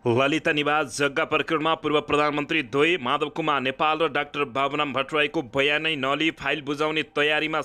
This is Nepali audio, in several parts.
ललिता निवास जग्गा प्रकरणमा पूर्व प्रधानमन्त्री द्वय माधव कुमार नेपाल र डाक्टर बाबुराम भट्टराईको बयानै नलिई फाइल बुझाउने तयारीमा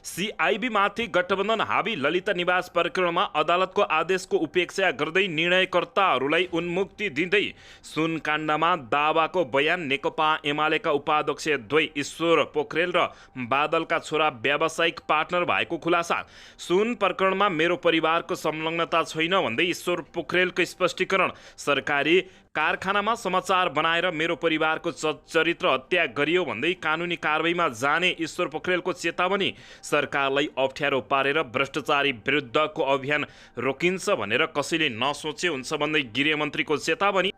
सिआइबीमाथि गठबन्धन हावी। ललिता निवास प्रकरणमा अदालतको आदेशको उपेक्षा गर्दै निर्णयकर्ताहरूलाई उन्मुक्ति दिँदै सुनकाण्डमा दावाको बयान। नेकपा एमालेका उपाध्यक्ष द्वय ईश्वर पोखरेल र बादलका छोरा व्यावसायिक पार्टनर भएको खुलासा। सुन प्रकरणमा मेरो परिवारको संलग्नता छैन भन्दै ईश्वर पोखरेलको स्पष्टीकरण। सरकारी कारखानामा समाचार बनाएर मेरो परिवारको चरित्र हत्या गरियो भन्दै कानुनी कारबाहीमा जाने ईश्वर पोखरेलको चेतावनी। सरकारलाई अप्ठ्यारो पारेर भ्रष्टाचारी विरुद्धको अभियान रोकिन्छ भनेर कसैले नसोचे हुन्छ भन्दै गृहमन्त्रीको चेतावनी।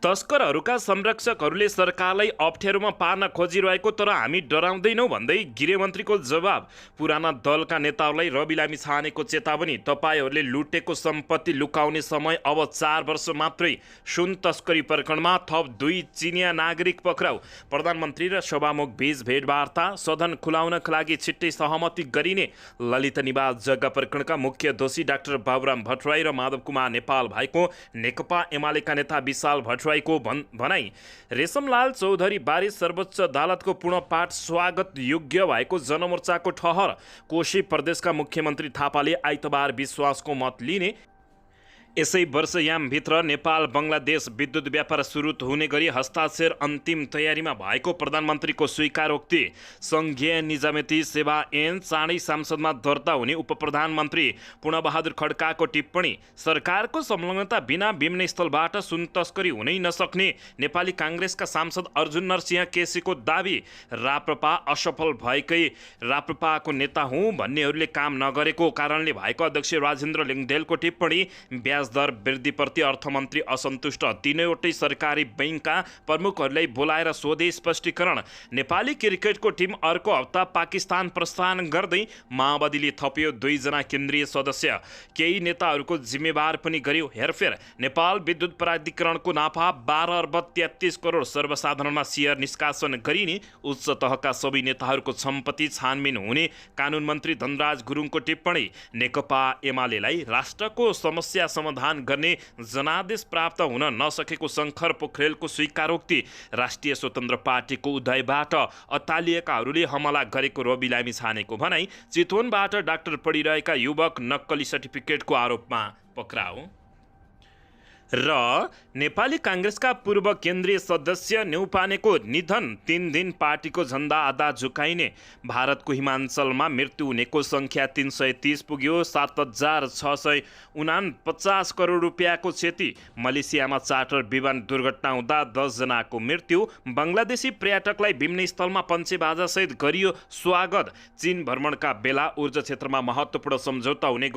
तस्करहरूका संरक्षकहरूले सरकारलाई अप्ठ्यारोमा पार्न खोजिरहेको तर हामी डराउँदैनौँ भन्दै गृहमन्त्रीको जवाब। पुराना दलका नेताहरूलाई रवि लामिछानेको चेतावनी। तपाईँहरूले लुटेको सम्पत्ति लुकाउने समय अब 4 वर्ष मात्रै। सुन तस्करी प्रकरणमा थप 2 चिनिया नागरिक पक्राउ। प्रधानमन्त्री र सभामुख बीच भेटवार्ता। सदन खुलाउनका लागि छिट्टै सहमति गरिने। ललिता निवास जग्गा प्रकरणका मुख्य दोषी डाक्टर बाबुराम भट्टराई र माधव कुमार नेपाल भएको नेकपा एमालेका नेता विशाल भट्टराई को भनाई। रेशमलाल चौधरी बारे सर्वोच्च अदालतको पूर्ण पाठ स्वागत योग्य भएको जनमोर्चाको ठहर। कोशी प्रदेशका मुख्यमन्त्री थापाले आइतबार विश्वासको मत लिने। यसै वर्षयामभित्र नेपाल बङ्गलादेश विद्युत व्यापार सुरु हुने गरी हस्ताक्षर अन्तिम तयारीमा भएको प्रधानमन्त्रीको स्वीकारोक्ति। सङ्घीय निजामती सेवा ऐन चाँडै संसदमा दर्ता हुने उपप्रधानमन्त्री पूर्णबहादुर खड्काको टिप्पणी। सरकारको संलग्नता बिना विमानस्थलबाट सुन तस्करी हुनै नसक्ने नेपाली काङ्ग्रेसका सांसद अर्जुन नरसिंह केसीको दाबी। राप्रपा असफल भएकै राप्रपाको नेता हुँ भन्नेहरूले काम नगरेको कारणले भएको अध्यक्ष राजेन्द्र लिङदेलको टिप्पणी। दर वृद्धिप्रति अर्थमन्त्री असन्तुष्ट। 3वटै सरकारी बैङ्कका प्रमुखहरूलाई बोलाएर सोधे स्पष्टीकरण। नेपाली क्रिकेटको टिम अर्को हप्ता पाकिस्तान प्रस्थान गर्दै। माओवादीले थप्यो 2 जना केन्द्रीय सदस्य। केही नेताहरूको जिम्मेवार पनि गर्यो हेरफेर। नेपाल विद्युत प्राधिकरणको नाफा 12 अर्ब 33 करोड। सर्वसाधारणमा सेयर निष्कासन गरिने। उच्च तहका सबै नेताहरूको सम्पत्ति छानबिन हुने कानुन मन्त्री धनराज गुरुङको टिप्पणी। नेकपा एमालेलाई राष्ट्रको समस्या समाधान गर्ने जनादेश प्राप्त हुन नसकेको शङ्कर पोखरेलको स्वीकारोक्ति। राष्ट्रिय स्वतन्त्र पार्टीको उदयबाट अत्तालिएकाहरूले हमला गरेको रवि लामिछानेको भनाई। चितवनबाट डाक्टर पढिरहेका युवक नक्कली सर्टिफिकेटको आरोपमा पक्राउ। र नेपाली काङ्ग्रेसका पूर्व केन्द्रीय सदस्य न्यौपानेको निधन। 3 दिन पार्टीको झण्डा आधा झुकाइने। भारतको हिमाञ्चलमा मृत्यु हुनेको सङ्ख्या 330 पुग्यो। 7,649 करोड रुपियाँको क्षति। मलेसियामा चार्टर विमान दुर्घटना हुँदा 10 जनाको मृत्यु। बङ्गलादेशी पर्यटकलाई विमानस्थलमा पञ्चेबाजासहित गरियो स्वागत। चीन भ्रमणका बेला ऊर्जा क्षेत्रमा महत्त्वपूर्ण सम्झौता हुने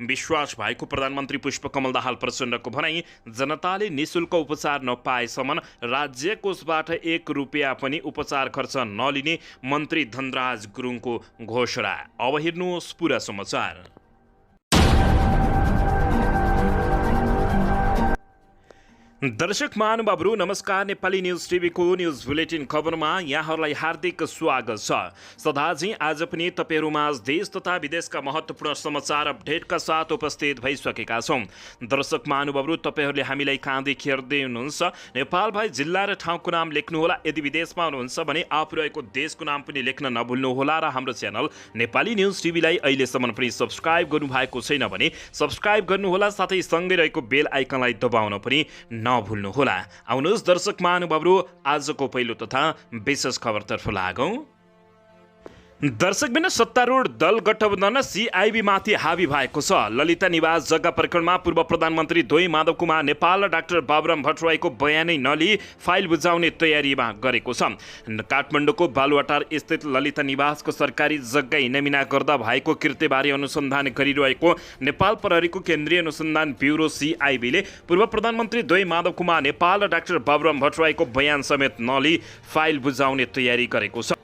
विश्वास भएको प्रधानमन्त्री पुष्पकमल दाहाल प्रचण्डको भनाई। जनताले निशुल्क उपचार नपाएसम्म राज्य कोषबाट 1 रुपियाँ पनि उपचार खर्च नलिने मन्त्री धनराज गुरुङको घोषणा। अब हेर्नुहोस् पुरा समाचार। दर्शक महानुभावहरू नमस्कार। नेपाली न्युज टिभीको न्युज बुलेटिन खबरमा यहाँहरूलाई हार्दिक स्वागत छ। सदाझै आज पनि तपाईँहरूमाझ देश तथा विदेशका महत्त्वपूर्ण समाचार अपडेटका साथ उपस्थित भइसकेका छौँ। दर्शक महानुभावहरू तपाईँहरूले हामीलाई कहाँदेखि हेर्दै हुनुहुन्छ नेपाल भए जिल्ला र ठाउँको नाम लेख्नुहोला। यदि विदेशमा हुनुहुन्छ भने आफू रहेको देशको नाम पनि लेख्न नभुल्नुहोला। र हाम्रो च्यानल नेपाली न्युज टिभीलाई अहिलेसम्म पनि सब्सक्राइब गर्नुभएको छैन भने सब्सक्राइब गर्नुहोला। साथै सँगै रहेको बेल आइकनलाई दबाउन पनि नभुल्नुहोला। आउनुहोस् दर्शक महानुभावहरू आजको पहिलो तथा विशेष खबरतर्फ लागौं। दर्शकबिन सत्तारूढ दल गठबन्धन सिआइबी माथि हावी भएको छ। ललिता निवास जग्गा प्रकरणमा पूर्व प्रधानमन्त्री द्वय माधव कुमार नेपाल र डाक्टर बाबुराम भट्टराईको बयानै नलिई फाइल बुझाउने तयारीमा गरेको छ। काठमाडौँको बालुवाटार स्थित ललिता निवासको सरकारी जग्गा हिनामिना गर्दा भएको कृत्यबारे अनुसन्धान गरिरहेको नेपाल प्रहरीको केन्द्रीय अनुसन्धान ब्युरो सिआइबीले पूर्व प्रधानमन्त्री द्वय माधव कुमार नेपाल र डाक्टर बाबुराम भट्टराईको बयान समेत नलिई फाइल बुझाउने तयारी गरेको छ।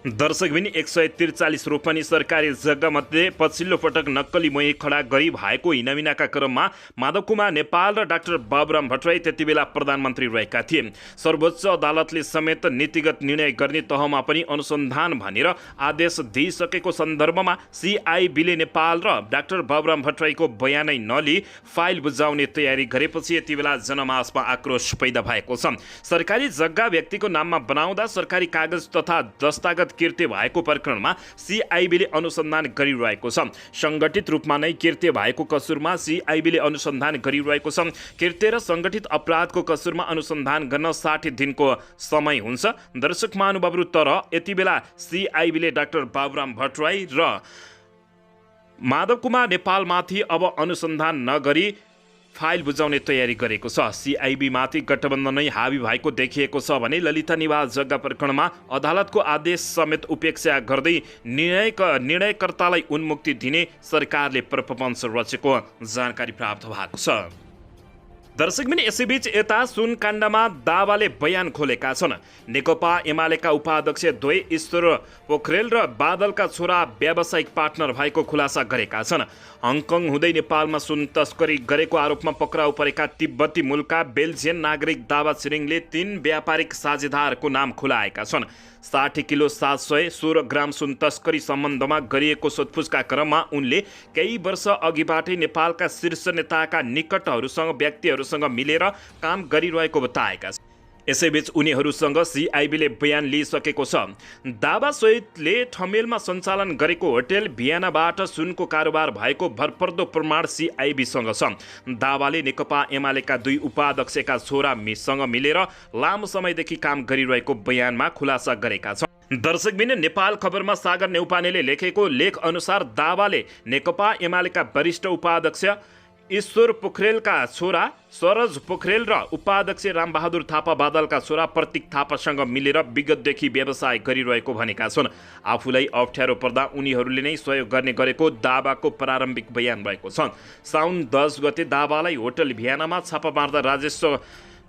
दर्शकबिन 143 रोपनी सरकारी जग्गामध्ये पछिल्लो पटक नक्कली मही खडा गरी भएको हिनामिनाका क्रममा माधव कुमार नेपाल र डाक्टर बाबुराम भट्टराई त्यतिबेला प्रधानमन्त्री रहेका थिए। सर्वोच्च अदालतले समेत नीतिगत निर्णय गर्ने तहमा पनि अनुसन्धान भनेर आदेश दिइसकेको सन्दर्भमा सिआइबीले नेपाल र डाक्टर बाबुराम भट्टराईको बयानै नलिई फाइल बुझाउने तयारी गरेपछि यतिबेला जनमासमा आक्रोश पैदा भएको छ। सरकारी जग्गा व्यक्तिको नाममा बनाउँदा सरकारी कागज तथा दस्तावेज कृत्य भएको प्रकरणमा सिआइबीले अनुसन्धान गरिरहेको छ। संगठित रूपमा नै कृत्य भएको कसुरमा सिआइबीले अनुसन्धान गरिरहेको छ। कृत्य र संगठित अपराधको कसुरमा अनुसन्धान गर्न 60 दिनको समय हुन्छ। दर्शक महानुभावहरू, तर यतिबेला सिआइबीले डाक्टर बाबुराम भट्टराई र माधव कुमार नेपालमाथि अब अनुसन्धान नगरी फाइल बुझाउने तयारी गरेको छ। सिआइबी माथि गठबन्धन नै हावी भएको देखिएको छ भने ललिता निवास जग्गा प्रकरणमा अदालतको आदेश समेत उपेक्षा गर्दै निर्णयकर्तालाई उन्मुक्ति दिने सरकारले प्रपञ्च रचेको जानकारी प्राप्त भएको छ। दर्शकबिन, यसैबीच यता सुनकाण्डमा दावाले बयान खोलेका छन्। नेकपा एमालेका उपाध्यक्ष द्वय ईश्वर पोखरेल र बादलका छोरा व्यावसायिक पार्टनर भएको खुलासा गरेका छन्। हङकङ हुँदै नेपालमा सुन तस्करी गरेको आरोपमा पक्राउ परेका तिब्बती मूलका बेल्जियन नागरिक दावा छिरिङले 3 व्यापारिक साझेदारको नाम खुलाएका छन्। 60 किलो 716 ग्राम सुन तस्करी सम्बन्धमा गरिएको सोधपुछका क्रममा उनले केही वर्ष अघिबाटै नेपालका शीर्ष नेताका निकटहरूसँग व्यक्तिहरूसँग मिलेर काम गरिरहेको बताएका छन्। यसैबीच उनीहरूसँग सिआइबीले बयान लिइसकेको छ। दावा सहितले ठमेलमा सञ्चालन गरेको होटेल भियानाबाट सुनको कारोबार भएको भरपर्दो प्रमाण सिआइबीसँग छ। दावाले नेकपा एमालेका 2 उपाध्यक्षका छोरा मिससँग मिलेर लामो समयदेखि काम गरिरहेको बयानमा खुलासा गरेका छन्। दर्शकबिन, नेपाल खबरमा सागर नेउपानेले लेखेको लेख अनुसार दावाले नेकपा एमालेका वरिष्ठ उपाध्यक्ष ईश्वर पोखरेलका छोरा सरज पोखरेल र उपाध्यक्ष रामबहादुर थापा बादलका छोरा प्रतीक थापासँग मिलेर विगतदेखि व्यवसाय गरिरहेको भनेका छन्। आफूलाई अप्ठ्यारो पर्दा उनीहरूले नै सहयोग गर्ने गरेको दावाको प्रारम्भिक बयान रहेको छ। साउन 10 गते दावालाई होटल भियानामा छापा मार्दा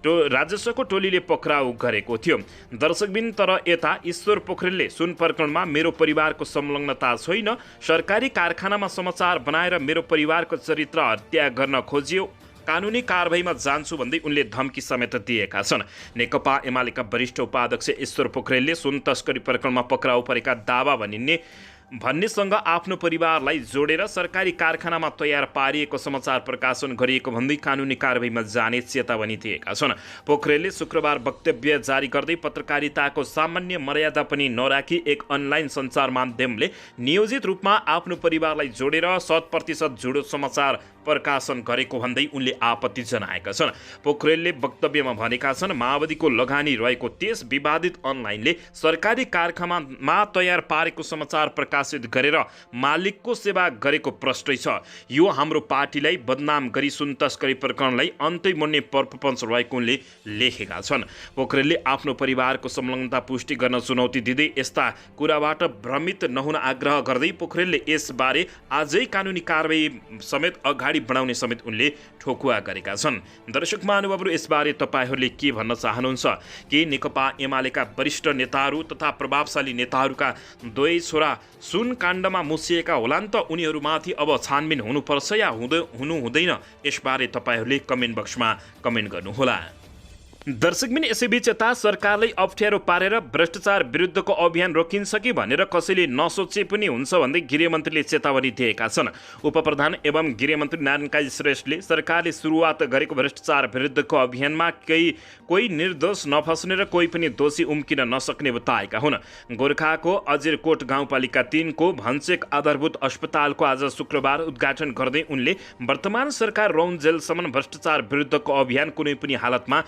राजस्वको टोलीले पक्राउ गरेको थियो। दर्शकबिन, तर यता ईश्वर पोखरेलले सुन प्रकरणमा मेरो परिवारको संलग्नता छैन, सरकारी कारखानामा समाचार बनाएर मेरो परिवारको चरित्र हत्या गर्न खोजियो, कानुनी कारबाहीमा जान्छु भन्दै उनले धम्की समेत दिएका छन्। नेकपा एमालेका वरिष्ठ उपाध्यक्ष ईश्वर पोखरेलले सुन तस्करी प्रकरणमा पक्राउ परेका दावा भन्नेसँग आफ्नो परिवारलाई जोडेर सरकारी कारखानामा तयार पारिएको समाचार प्रकाशन गरिएको भन्दै कानुनी कारबाहीमा जाने चेतावनी दिएका छन्। पोखरेलले शुक्रबार वक्तव्य जारी गर्दै पत्रकारिताको सामान्य मर्यादा पनि नराखी एक अनलाइन सञ्चार माध्यमले नियोजित रूपमा आफ्नो परिवारलाई जोडेर 100% झुडो समाचार प्रकाशन गरेको भन्दै उनले आपत्ति जनाएका छन्। पोखरेलले वक्तव्यमा भनेका छन्, माओवादीको लगानी रहेको त्यस विवादित अनलाइनले सरकारी कारखानामा तयार पारेको समाचार प्रकाशित गरेर मालिकको सेवा गरेको प्रष्टै छ। यो हाम्रो पार्टीलाई बदनाम गरी सुन तस्करी प्रकरणलाई अन्तै मोड्ने प्रपञ्च रहेको उनले लेखेका छन्। पोखरेलले आफ्नो परिवारको संलग्नता पुष्टि गर्न चुनौती दिँदै यस्ता कुराबाट भ्रमित नहुन आग्रह गर्दै पोखरेलले यसबारे आजै कानुनी कारबाही समेत अगाडि बढाउने समेत उनले ठोकुवा गरेका छन्। दर्शक महानुभावहरू, यसबारे तपाईहरूले के भन्न चाहनुहुन्छ? के नेकपा एमालेका वरिष्ठ नेताहरू तथा प्रभावशाली नेताहरूका 2 छोरा सुन काण्डमा मुसिएका होलान् त उनीहरूमाथि अब छानबिन हुनुपर्छ या हुनु हुँदैन? यसबारे तपाईहरूले कमेन्ट बक्समा कमेन्ट गर्नुहोला। दर्शकबिन, यसैबीच यता सरकारलाई अप्ठ्यारो पारेर भ्रष्टाचार विरुद्धको अभियान रोकिन्छ कि भनेर कसैले नसोचे पनि हुन्छ भन्दै गृहमन्त्रीले चेतावनी दिएका छन्। उपप्रधान एवं गृहमन्त्री नारायण काजी श्रेष्ठले सरकारले सुरुवात गरेको भ्रष्टाचार विरुद्धको अभियानमा कोही निर्दोष नफस्ने र कोही पनि दोषी उम्किन नसक्ने बताएका हुन्। गोर्खाको अजिरकोट गाउँपालिका 3 को भन्छेक आधारभूत अस्पतालको आज शुक्रबार उद्घाटन गर्दै उनले वर्तमान सरकार रौन जेलसम्म भ्रष्टाचार विरुद्धको अभियान कुनै पनि हालतमा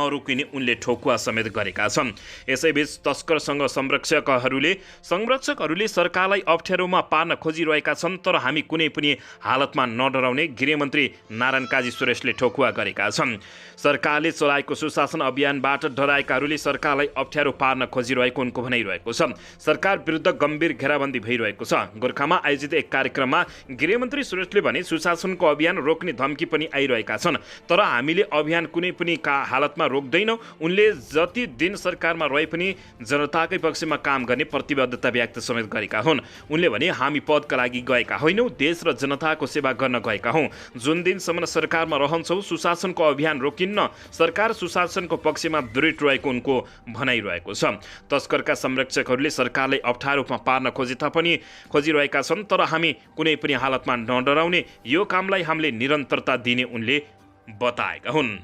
रोकिने उनले ठोकुवा समेत गरेका छन्। यसैबीच तस्करसँग संरक्षकहरूले सरकारलाई अप्ठ्यारोमा पार्न खोजिरहेका छन्, तर हामी कुनै पनि हालतमा नडराउने गृहमन्त्री नारायण काजी सुरेशले ठोकुवा गरेका छन्। सरकारले चलाएको सुशासन अभियानबाट डराएकाहरूले सरकारलाई अप्ठ्यारो पार्न खोजिरहेको उनको भनाइरहेको छ। सरकार विरुद्ध गम्भीर घेराबन्दी भइरहेको छ। गोर्खामा आयोजित एक कार्यक्रममा गृहमन्त्री सुरेशले भने सुशासनको अभियान रोक्ने धम्की पनि आइरहेका छन्, तर हामीले अभियान कुनै पनि हालतमा रोक्दैन। उनले जति दिन सरकारमा रहे पनि जनताकै पक्षमा काम गर्ने प्रतिबद्धता व्यक्त समेत गरेका हुन्। उनले भने हामी पदका लागि गएका होइनौँ, देश र जनताको सेवा गर्न गएका हौँ। जुन दिनसम्म सरकारमा रहन्छौँ सुशासनको अभियान रोकिन्न। सरकार सुशासनको पक्षमा दृढ रहेको उनको भनाइरहेको छ। तस्करका संरक्षकहरूले सरकारलाई अप्ठ्यारोमा पार्न खोजिरहेका छन्, तर हामी कुनै पनि हालतमा नडराउने, यो कामलाई हामीले निरन्तरता दिने उनले बताएका हुन्।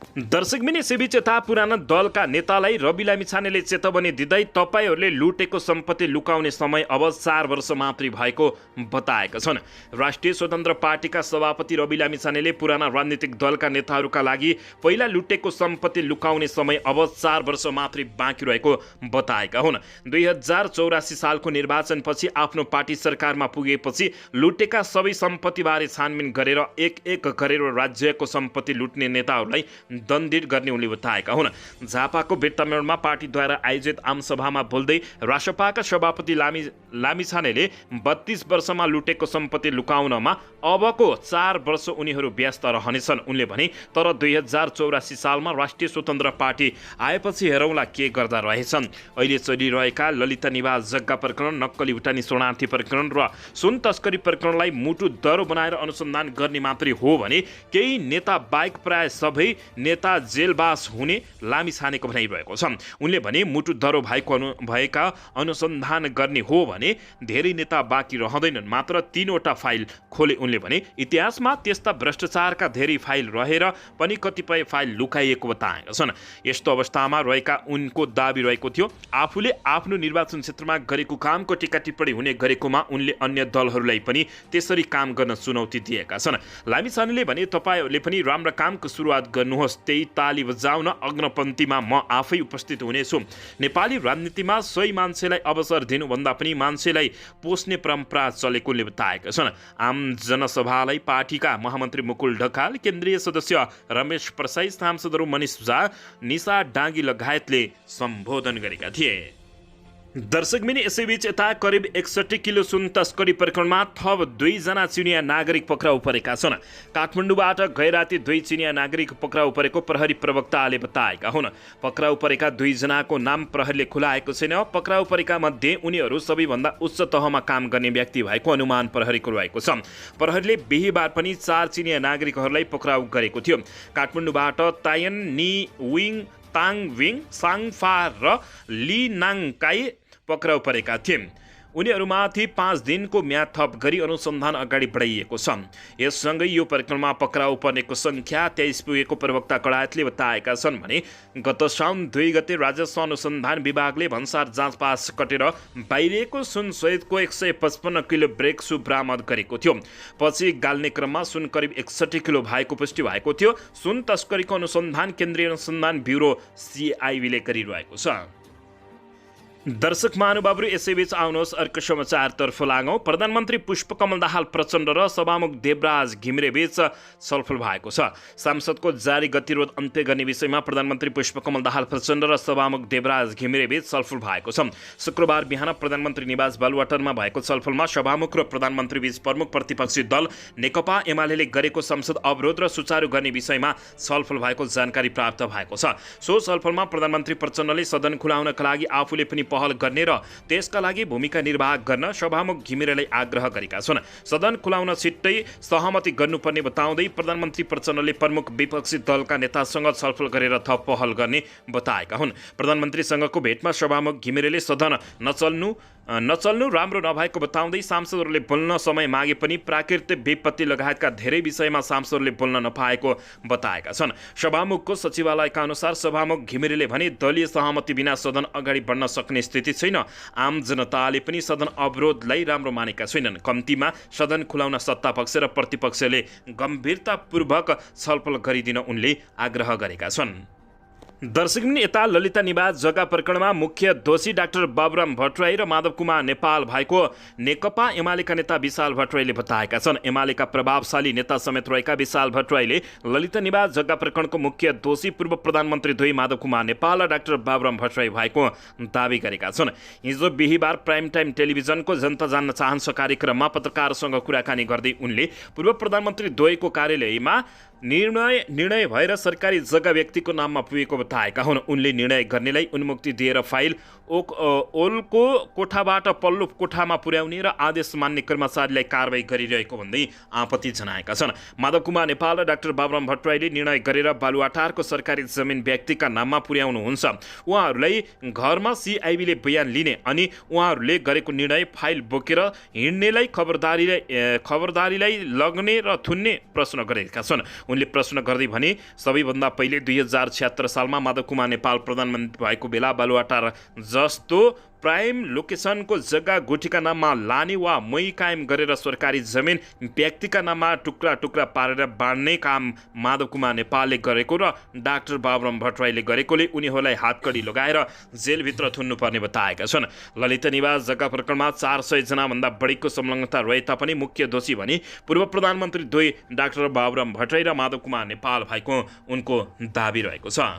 दर्शकबिन यसैबीच यता पुराना दलका नेतालाई रवि लामिछानेले चेतावनी दिँदै तपाईहरूले लुटेको सम्पत्ति लुकाउने समय अब 4 वर्ष मात्रै भएको बताएका छन्। राष्ट्रिय स्वतन्त्र पार्टीका सभापति रवि लामिछानेले पुराना राजनीतिक दलका नेताहरूका लागि पहिला लुटेको सम्पत्ति लुकाउने समय अब 4 वर्ष मात्रै बाँकी रहेको बताएका हुन्। 2084 सालको निर्वाचनपछि आफ्नो पार्टी सरकारमा पुगेपछि लुटेका सबै सम्पत्तिबारे छानबिन गरेर एक गरेर राज्यको सम्पत्ति लुट्ने नेताहरूलाई दण्डित गर्ने उनले बताएका हुन्। झापाको बेट्टामेडमा पार्टीद्वारा आयोजित आमसभामा बोल्दै राष्ट्रपाका सभापति लामिछानेले 32 वर्षमा लुटेको सम्पत्ति लुकाउनमा अबको 4 वर्ष उनीहरू व्यस्त रहनेछन्। उनले भने तर 2084 सालमा राष्ट्रिय स्वतन्त्र पार्टी आएपछि हेरौँला के गर्दा रहेछन्। अहिले चलिरहेका ललिता निवास जग्गा प्रकरण, नक्कली भुटानी शरणार्थी प्रकरण र सुन तस्करी प्रकरणलाई मुटु दरो बनाएर अनुसन्धान गर्ने मात्रै हो भने केही नेता बाहेक प्राय सबै नेता जेलबास हुने लामिछानेको भनाइरहेको छ। उनले भने मुटु दरो भएका अनुसन्धान गर्ने हो भने धेरै नेता बाँकी रहँदैनन्। मात्र 3 वटा फाइल खोले। उनले भने इतिहासमा त्यस्ता भ्रष्टाचारका धेरै फाइल रहेर पनि कतिपय फाइल लुकाइएको बताएका छन्। यस्तो अवस्थामा रहेका उनको दाबी रहेको थियो आफूले आफ्नो निर्वाचन क्षेत्रमा गरेको कामको टीका टिप्पणी हुने गरेकोमा उनले अन्य दलहरूलाई पनि त्यसरी काम गर्न चुनौती दिएका छन्। लामिछानेले भने तपाईहरूले पनि राम्रो कामको सुरुवात गर्नुहोस्, त्यही ताली बजाउन अग्रपन्थीमा म आफै उपस्थित हुनेछु। नेपाली राजनीतिमा सही मान्छेलाई अवसर दिनुभन्दा पनि मान्छेलाई पोस्ने परम्परा चलेकोले बताएका छन्। आम जनसभालाई पार्टीका महामन्त्री मुकुल ढकाल, केन्द्रीय सदस्य रमेश प्रसाई, सांसदहरू मनिष झा, निशा डाँगी लगायतले सम्बोधन गरेका थिए। दर्शकबिन यसैबीच यता करिब 61 किलो सुन तस्करी प्रकरणमा थप 2 जना चिनिया नागरिक पक्राउ परेका छन्। काठमाडौँबाट गैराती 2 चिनिया नागरिक पक्राउ परेको प्रहरी प्रवक्ताले बताएका हुन्। पक्राउ परेका 2 जनाको नाम प्रहरीले खुलाएको छैन। पक्राउ परेका मध्ये उनीहरू सबैभन्दा उच्च तहमा काम गर्ने व्यक्ति भएको अनुमान प्रहरीको रहेको छ। प्रहरीले बिहीबार पनि 4 चिनिया नागरिकहरूलाई पक्राउ गरेको थियो। काठमाडौँबाट तायन नि विङ, ताङ विङ, साङफा र ली नाङकाई पक्राउ परेका थिए। उनीहरूमाथि 5 दिनको म्याद थप गरी अनुसन्धान अगाडि बढाइएको छ। यससँगै यो प्रकरणमा पक्राउ पर्नेको सङ्ख्या 23 पुगेको प्रवक्ता कडायतले बताएका छन् भने गत साउन 2 गते राजस्व अनुसन्धान विभागले भन्सार जाँच पास कटेर बाहिरिएको सुन सहितको 155 किलो ब्रेक सु बरामद गरेको थियो। पछि गाल्ने क्रममा सुन करिब 61 किलो भएको पुष्टि भएको थियो। सुन तस्करीको अनुसन्धान केन्द्रीय अनुसन्धान ब्युरो CIB ले गरिरहेको छ। दर्शक महानुभावहरू यसैबीच आउनुहोस् अर्को समाचारतर्फ लागौँ। प्रधानमन्त्री पुष्पकमल दाहाल प्रचण्ड र सभामुख देवराज घिमिरे बीच छलफल भएको छ। सांसदको जारी गतिरोध अन्त्य गर्ने विषयमा प्रधानमन्त्री पुष्पकमल दाहाल प्रचण्ड र सभामुख देवराज घिमिरे बीच छलफल भएको छ। शुक्रबार बिहान प्रधानमन्त्री निवास बालुवाटारमा भएको छलफलमा सभामुख र प्रधानमन्त्री बीच प्रमुख प्रतिपक्षी दल नेकपा एमाले गरेको संसद अवरोध र सुचारू गर्ने विषयमा छलफल भएको जानकारी प्राप्त भएको छ। सो छलफलमा प्रधानमन्त्री प्रचण्डले सदन खुलाउनका लागि आफूले पनि पहल गर्ने र त्यसका लागि भूमिका निर्वाह गर्न सभामुख घिमिरेलाई आग्रह गरेका छन्। सदन खुलाउन छिट्टै सहमति गर्नुपर्ने बताउँदै प्रधानमन्त्री प्रचण्डले प्रमुख विपक्षी दलका नेतासँग छलफल गरेर थप पहल गर्ने बताएका हुन्। प्रधानमन्त्रीसँगको भेटमा सभामुख घिमिरेले सदन नचल्नु राम्रो नभएको बताउँदै सांसदहरूले बोल्न समय मागे पनि प्राकृतिक विपत्ति लगायतका धेरै विषयमा सांसदहरूले बोल्न नपाएको बताएका छन्। सभामुखको सचिवालयका अनुसार सभामुख घिमिरेले भने दलीय सहमति बिना सदन अगाडि बढ्न सक्ने स्थिति छैन। आम जनताले पनि सदन अवरोधलाई राम्रो मानेका छैनन्। कम्तीमा सदन खुलाउन सत्तापक्ष र प्रतिपक्षले गम्भीरतापूर्वक छलफल गरिदिन उनले आग्रह गरेका छन्। दर्शकबिन यता ललिता निवास जग्गा प्रकरणमा मुख्य दोषी डाक्टर बाबुराम भट्टराई र माधव कुमार नेपाल भएको नेकपा एमालेका नेता विशाल भट्टराईले बताएका छन्। एमालेका प्रभावशाली नेता समेत रहेका विशाल भट्टराईले ललिता निवास जग्गा प्रकरणको मुख्य दोषी पूर्व प्रधानमन्त्री दुई माधव कुमार नेपाल र डाक्टर बाबुराम भट्टराई भएको दावी गरेका छन्। हिजो बिहिबार प्राइम टाइम टेलिभिजनको जनता जान्न चाहन्छ कार्यक्रममा पत्रकारसँग कुराकानी गर्दै उनले पूर्व प्रधानमन्त्री द्वयको कार्यालयमा निर्णय भएर सरकारी जग्गा व्यक्तिको नाममा पुगेको बताएका हुन्। उनले निर्णय गर्नेलाई उन्मुक्ति दिएर फाइल ओलको कोठाबाट पल्लो कोठामा पुर्याउने र आदेश मान्ने कर्मचारीलाई कारबाही गरिरहेको भन्दै आपत्ति जनाएका छन्। माधव कुमार नेपाल र डाक्टर बाबुराम भट्टराईले निर्णय गरेर बालुवाटारको सरकारी जमिन व्यक्तिका नाममा पुर्याउनुहुन्छ। उहाँहरूलाई घरमा सिआइबीले बयान लिने अनि उहाँहरूले गरेको निर्णय फाइल बोकेर हिँड्नेलाई खबरदारीलाई लग्ने र थुन्ने प्रश्न गरेका छन्। उनले प्रश्न गर्दै भने सबैभन्दा पहिले 2076 सालमा माधव कुमार नेपाल प्रधानमन्त्री भएको बेला बालुवाटार जस्तो प्राइम लोकेसनको जग्गा गुठीका नाममा लाने वा मै कायम गरेर सरकारी जमिन व्यक्तिका नाममा टुक्रा टुक्रा पारेर बाँड्ने काम माधव कुमार नेपालले गरेको र डाक्टर बाबुराम भट्टराईले गरेकोले उनीहरूलाई हातकडी लगाएर जेलभित्र थुन्नुपर्ने बताएका छन्। ललिता निवास जग्गा प्रकरणमा 400 जनाभन्दा बढीको संलग्नता रहे तापनि मुख्य दोषी भने पूर्व प्रधानमन्त्री दुई डाक्टर बाबुराम भट्टराई र माधव कुमार नेपाल भएको उनको दावी रहेको छ।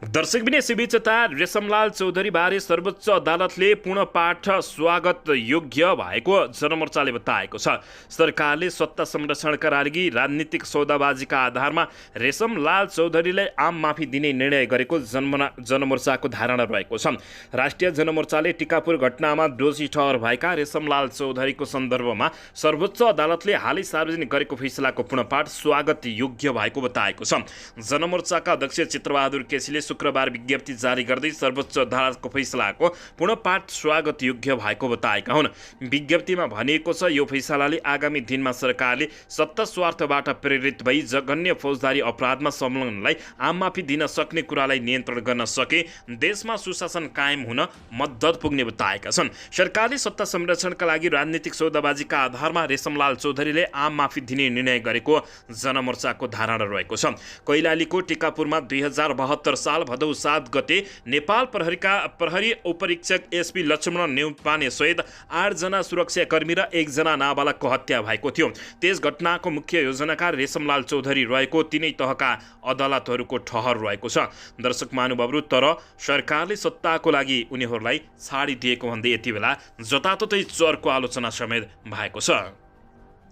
दर्शकबिन यसैबीच यता रेशमलाल चौधरी बारे सर्वोच्च अदालतले पुनः पाठ स्वागत योग्य भएको जनमोर्चाले बताएको छ। सरकारले सत्ता संरक्षणका लागि राजनीतिक सौदाबाजीका आधारमा रेशमलाल चौधरीलाई आम माफी दिने निर्णय गरेको जनमोर्चाको धारणा रहेको छ। राष्ट्रिय जनमोर्चाले टिकापुर घटनामा दोषी ठहर भएका रेशमलाल चौधरीको सन्दर्भमा सर्वोच्च अदालतले हालै सार्वजनिक गरेको फैसलाको पुनः पाठ स्वागत योग्य भएको बताएको छ। जनमोर्चाका अध्यक्ष चित्रबहादुर केसीले शुक्रबार विज्ञप्ति जारी गर्दै सर्वोच्च अदालतको फैसलाको पुनः पाठ स्वागत योग्य भएको बताएका हुन्। विज्ञप्तिमा भनिएको छ यो फैसलाले आगामी दिनमा सरकारले सत्ता स्वार्थबाट प्रेरित भई जघन्य फौजदारी अपराधमा संलग्नलाई आम माफी दिन सक्ने कुरालाई नियन्त्रण गर्न सके देशमा सुशासन कायम हुन मद्दत पुग्ने बताएका छन्। सरकारले सत्ता संरक्षणका लागि राजनीतिक सौदाबाजीका आधारमा रेशमलाल चौधरीले आम माफी दिने निर्णय गरेको जनमोर्चाको धारणा रहेको छ। कैलालीको टिकापुरमा 2072 साल भदौ 7 गते नेपाल प्रहरी उपरीक्षक एसपी लक्ष्मण नेउपाने सहित 8 जना सुरक्षाकर्मी र 1 जना नाबालकको हत्या भएको थियो। त्यस घटनाको मुख्य योजनाकार रेशमलाल चौधरी रहेको तीनै तहका अदालतहरूको ठहर रहेको छ। दर्शक महानुभावहरू, तर सरकारले सत्ताको लागि उनीहरूलाई छाडिदिएको भन्दै यति बेला जताततै चरको आलोचना समेत भएको छ।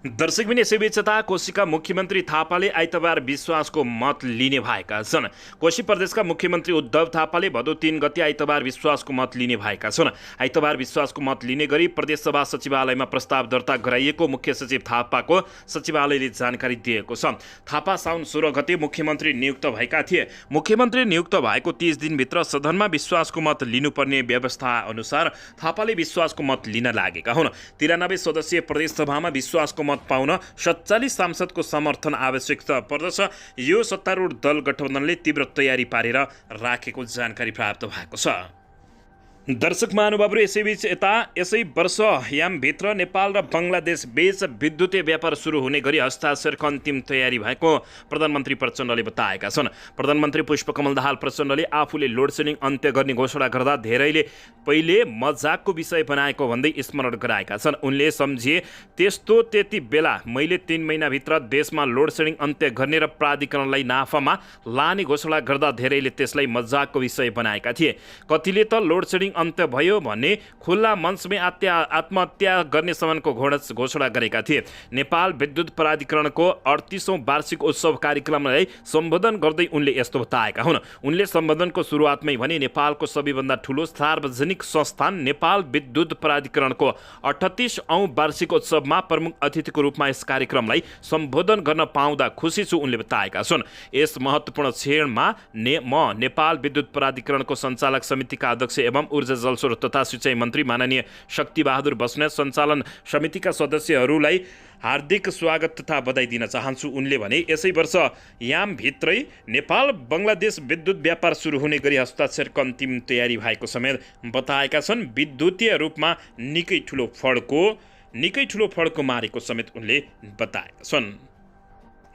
दर्शकबिन यसैबीच यता कोशीका मुख्यमन्त्री थापाले आइतबार विश्वासको मत लिने भएका छन्। कोशी प्रदेशका मुख्यमन्त्री उद्धव थापाले भदौ 3 गते आइतबार विश्वासको मत लिने भएका छन्। आइतबार विश्वासको मत लिने गरी प्रदेशसभा सचिवालयमा प्रस्ताव दर्ता गराइएको मुख्य सचिव थापाको सचिवालयले जानकारी दिएको छ। थापा साउन 16 गते मुख्यमन्त्री नियुक्त भएका थिए। मुख्यमन्त्री नियुक्त भएको 30 दिनभित्र सदनमा विश्वासको मत लिनुपर्ने व्यवस्था अनुसार थापाले विश्वासको मत लिन लागेका हुन्। 93 सदस्यीय प्रदेशसभामा विश्वासको मत पाउन 47 सांसदको समर्थन आवश्यक पर्दछ। यो सत्तारूढ दल गठबन्धनले तीव्र तयारी पारेर राखेको जानकारी प्राप्त भएको छ। दर्शक महानुभावहरू, यसैबीच यसै वर्ष यामभित्र नेपाल र बङ्गलादेश बीच विद्युतीय व्यापार सुरु हुने गरी हस्ताक्षरको अन्तिम तयारी भएको प्रधानमन्त्री प्रचण्डले बताएका छन्। प्रधानमन्त्री पुष्पकमल दाहाल प्रचण्डले आफूले लोड सेडिङ अन्त्य गर्ने घोषणा गर्दा धेरैले पहिले मजाकको विषय बनाएको भन्दै स्मरण गराएका छन्। उनले सम्झिए त्यति बेला मैले 3 महिनाभित्र देशमा लोड सेडिङ अन्त्य गर्ने र प्राधिकरणलाई नाफामा लाने घोषणा गर्दा धेरैले त्यसलाई मजाकको विषय बनाएका थिए। कतिले त लोड सेडिङ अन्त्य भयो भने खुल्ला मञ्चमै आत्महत्या गर्ने सम्मको घोषणा गरेका थिए। नेपाल विद्युत प्राधिकरणको 38औं वार्षिक उत्सव कार्यक्रमलाई सम्बोधन गर्दै उनले यस्तो बताएका हुन्। उनले सम्बोधनको सुरुवातमै भने नेपालको सबैभन्दा ठूलो सार्वजनिक संस्थान नेपाल विद्युत प्राधिकरणको 38औं वार्षिक उत्सवमा प्रमुख अतिथिको रूपमा यस कार्यक्रमलाई सम्बोधन गर्न पाउँदा खुसी छु उनले बताएका छन्। यस महत्त्वपूर्ण क्षणमा म नेपाल विद्युत प्राधिकरणको सञ्चालक समितिका अध्यक्ष एवं ऊर्जा जलस्रोत तथा सिँचाइ मन्त्री माननीय शक्तिबहादुर बस्नेत, सञ्चालन समितिका सदस्यहरूलाई हार्दिक स्वागत तथा बधाई दिन चाहन्छु। उनले भने यसै वर्ष यामभित्रै नेपाल बङ्गलादेश विद्युत व्यापार सुरु हुने गरी हस्ताक्षरको अन्तिम तयारी भएको समेत बताएका छन्। विद्युतीय रूपमा निकै ठुलो फड्को मारेको समेत उनले बताएका छन्।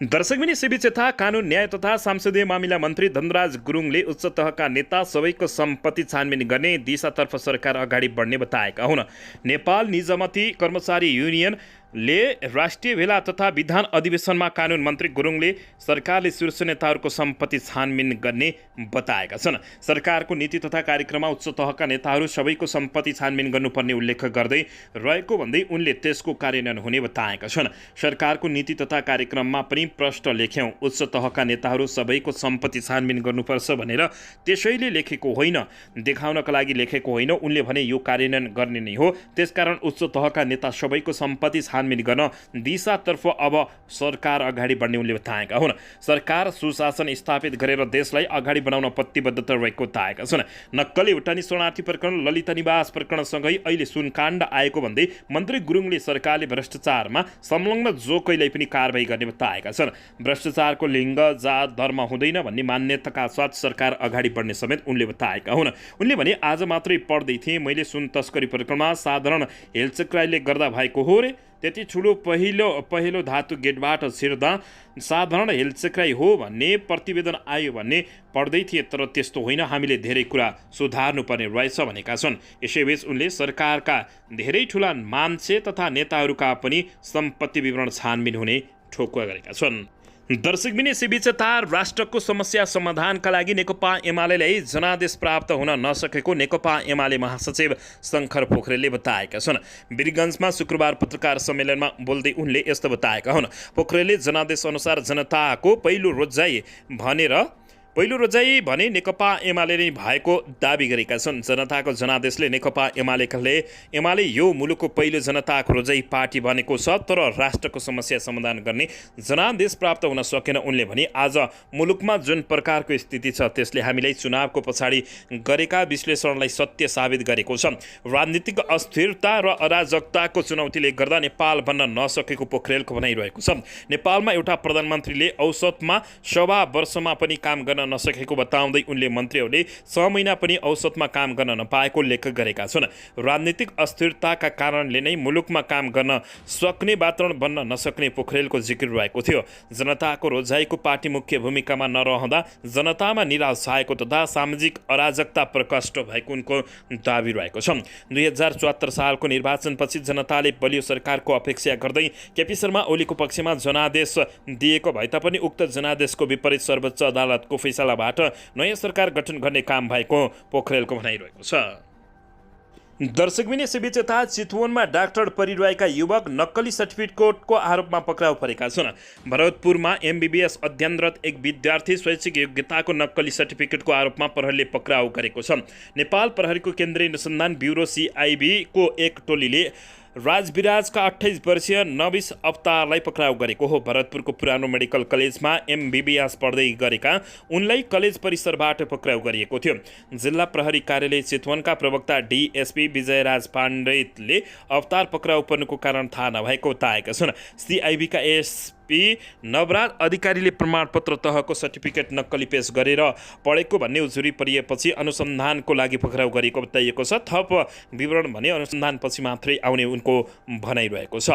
दर्शकबिनी सीबीच तथा कानुन न्याय तथा संसदीय मामिला मन्त्री धनराज गुरुङले उच्च तहका नेता सबैको सम्पत्ति छानबिन गर्ने दिशातर्फ सरकार अगाडि बढ्ने बताएका हुन्। नेपाल निजामती कर्मचारी युनियनले राष्ट्रिय भेला तथा विधान अधिवेशनमा कानुन मन्त्री गुरुङले सरकारले शीर्ष नेताहरूको सम्पत्ति छानबिन गर्ने बताएका छन्। सरकारको नीति तथा कार्यक्रममा उच्च तहका नेताहरू सबैको सम्पत्ति छानबिन गर्नुपर्ने उल्लेख गर्दै रहेको भन्दै उनले त्यसको कार्यान्वयन हुने बताएका छन्। सरकारको नीति तथा कार्यक्रममा पनि प्रश्न लेख्यौं, उच्च तहका नेताहरू सबैको सम्पत्ति छानबिन गर्नुपर्छ भनेर त्यसैले लेखेको होइन, देखाउनका लागि लेखेको होइन। उनले भने यो कार्यान्वयन गर्ने नै हो। त्यसकारण उच्च तहका नेता सबैको सम्पत्ति छानबिन गर्न दिशातर्फ अब सरकार अगाडि बढ्ने उनले बताएका हुन्। सरकार सुशासन स्थापित गरेर देशलाई अगाडि बढाउन प्रतिबद्धता रहेको बताएका छन्। नक्कली भुटानी शरणार्थी प्रकरण, ललिता निवास प्रकरणसँगै अहिले सुनकाण्ड आएको भन्दै मन्त्री गुरुङले सरकारले भ्रष्टाचारमा संलग्न जो कहिल्यै पनि कारबाही गर्ने बताएका छन्। भ्रष्टाचारको लिङ्ग, जात, धर्म हुँदैन भन्ने मान्यताका साथ सरकार अगाडि बढ्ने समेत उनले बताएका हुन्। उनले भने आज मात्रै पढ्दै थिएँ मैले सुन तस्करी प्रकरणमा साधारण हेलचक्राइले गर्दा भएको हो रे, त्यति ठुलो पहिलो धातु गेटबाट छिर्दा साधारण हेलचक्राइ हो भन्ने प्रतिवेदन आयो भन्ने पढ्दै थिए, तर त्यस्तो होइन, हामीले धेरै कुरा सुधार्नुपर्ने रहेछ भनेका छन्। यसैबीच उनले सरकारका धेरै ठुला मान्छे तथा नेताहरूका पनि सम्पत्ति विवरण छानबिन हुने ठोकुवा गरेका छन्। दर्शकबिनी यसैबीच राष्ट्रको समस्या समाधानका लागि नेकपा एमालेलाई जनादेश प्राप्त हुन नसकेको नेकपा एमाले महासचिव शङ्कर पोखरेलले बताएका छन्। वीरगञ्जमा शुक्रबार पत्रकार सम्मेलनमा बोल्दै उनले यस्तो बताएका हुन्। पोखरेलले जनादेश अनुसार जनताको पहिलो रोजाइ भने नेकपा एमाले नै भएको दाबी गरेका छन्। जनताको जनादेशले नेकपा एमाले यो मुलुकको पहिलो जनताको रोजाइ पार्टी बनेको छ, तर राष्ट्रको समस्या समाधान गर्ने जनादेश प्राप्त हुन सकेन। उनले भने आज मुलुकमा जुन प्रकारको स्थिति छ त्यसले हामीलाई चुनावको पछाडि गरेका विश्लेषणलाई सत्य साबित गरेको छ। राजनीतिक अस्थिरता र अराजकताको चुनौतीले गर्दा नेपाल बन्न नसकेको पोखरेलको भनाइरहेको छ। नेपालमा एउटा प्रधानमन्त्रीले औसतमा 1.25 वर्षमा पनि काम गर्न नसकेको बताउँदै उनले मन्त्रीहरूले 6 महिना पनि औसतमा काम गर्न नपाएको उल्लेख गरेका छन्। राजनीतिक अस्थिरताका कारणले नै मुलुकमा काम गर्न सक्ने वातावरण बन्न नसक्ने पोखरेलको जिकिर रहेको थियो। जनताको रोजाइको पार्टी मुख्य भूमिकामा नरहँदा जनतामा निराश छाएको तथा सामाजिक अराजकता प्रकट भएको उनको दाबी रहेको छ। 2074 सालको निर्वाचनपछि जनताले बलियो सरकारको अपेक्षा गर्दै केपी शर्मा ओलीको पक्षमा जनादेश दिएको भए तापनि उक्त जनादेशको विपरीत सर्वोच्च अदालतको फैसलाबाट नयाँ सरकार गठन गर्ने काम भएको पोखरेलको भनाइरहेको छ। दर्शकबिनी यसैबीच चितवनमा डाक्टर परिरहेका युवक नक्कली सर्टिफिकेटको आरोपमा पक्राउ परेका छन्। भरतपुरमा एमबीबीएस अध्ययनरत एक विद्यार्थी शैक्षिक योग्यताको नक्कली सर्टिफिकेटको आरोपमा प्रहरीले पक्राउ गरेको छ। नेपाल प्रहरीको केन्द्रीय अनुसन्धान ब्युरो CIB को एक टोलीले राजविराजका 28 वर्षीय नविस अवतारलाई पक्राउ गरेको हो। भरतपुरको पुरानो मेडिकल कलेजमा MBBS पढ्दै गरेका उनलाई कलेज परिसरबाट पक्राउ गरिएको थियो। जिल्ला प्रहरी कार्यालय चितवनका प्रवक्ता DSP विजयराज पाण्डेले अवतार पक्राउ पर्नुको कारण थाहा नभएको बताएका छन्। CIB का SP नवराज अधिकारीले प्रमाणपत्र तहको सर्टिफिकेट नक्कली पेश गरेर पढेको भन्ने उजुरी परिएपछि अनुसन्धानको लागि पक्राउ गरेको बताइएको छ। थप विवरण भने अनुसन्धानपछि मात्रै आउने उनको भनाइरहेको छ।